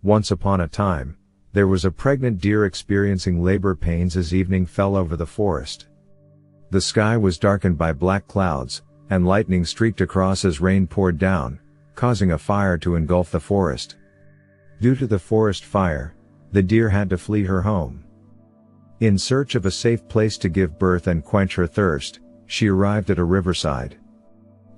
Once upon a time, there was a pregnant deer experiencing labor pains as evening fell over the forest. The sky was darkened by black clouds, and lightning streaked across as rain poured down, causing a fire to engulf the forest. Due to the forest fire, the deer had to flee her home. In search of a safe place to give birth and quench her thirst, she arrived at a riverside.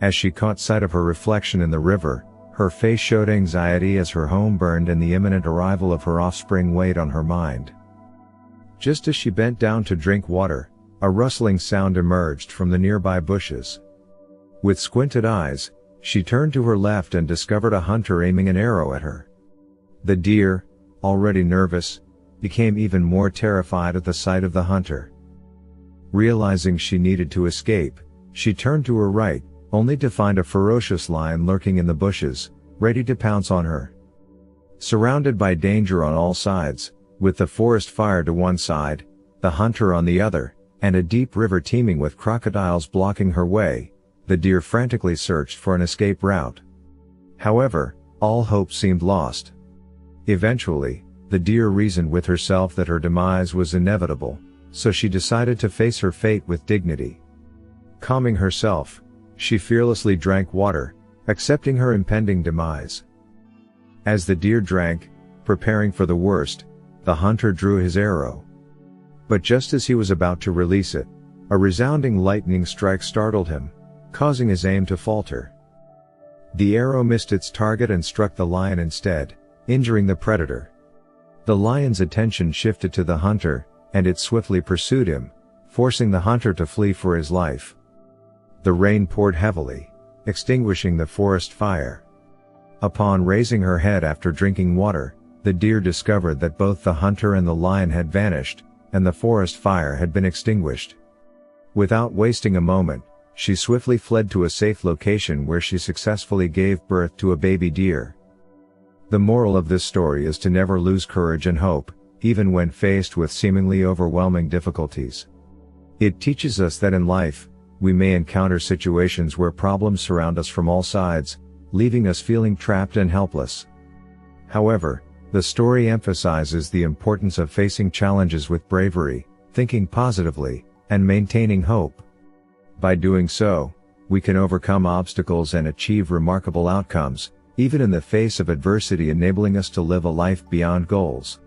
As she caught sight of her reflection in the river, her face showed anxiety as her home burned and the imminent arrival of her offspring weighed on her mind. Just as she bent down to drink water, a rustling sound emerged from the nearby bushes. With squinted eyes, she turned to her left and discovered a hunter aiming an arrow at her. The deer, already nervous, became even more terrified at the sight of the hunter. Realizing she needed to escape, she turned to her right, only to find a ferocious lion lurking in the bushes, ready to pounce on her. Surrounded by danger on all sides, with the forest fire to one side, the hunter on the other, and a deep river teeming with crocodiles blocking her way, the deer frantically searched for an escape route. However, all hope seemed lost. Eventually, the deer reasoned with herself that her demise was inevitable, so she decided to face her fate with dignity. Calming herself, she fearlessly drank water, accepting her impending demise. As the deer drank, preparing for the worst, the hunter drew his arrow. But just as he was about to release it, a resounding lightning strike startled him, causing his aim to falter. The arrow missed its target and struck the lion instead, injuring the predator. The lion's attention shifted to the hunter, and it swiftly pursued him, forcing the hunter to flee for his life. The rain poured heavily, extinguishing the forest fire. Upon raising her head after drinking water, the deer discovered that both the hunter and the lion had vanished, and the forest fire had been extinguished. Without wasting a moment, she swiftly fled to a safe location where she successfully gave birth to a baby deer. The moral of this story is to never lose courage and hope, even when faced with seemingly overwhelming difficulties. It teaches us that in life, we may encounter situations where problems surround us from all sides, leaving us feeling trapped and helpless. However, the story emphasizes the importance of facing challenges with bravery, thinking positively, and maintaining hope. By doing so, we can overcome obstacles and achieve remarkable outcomes, even in the face of adversity, enabling us to live a life beyond goals.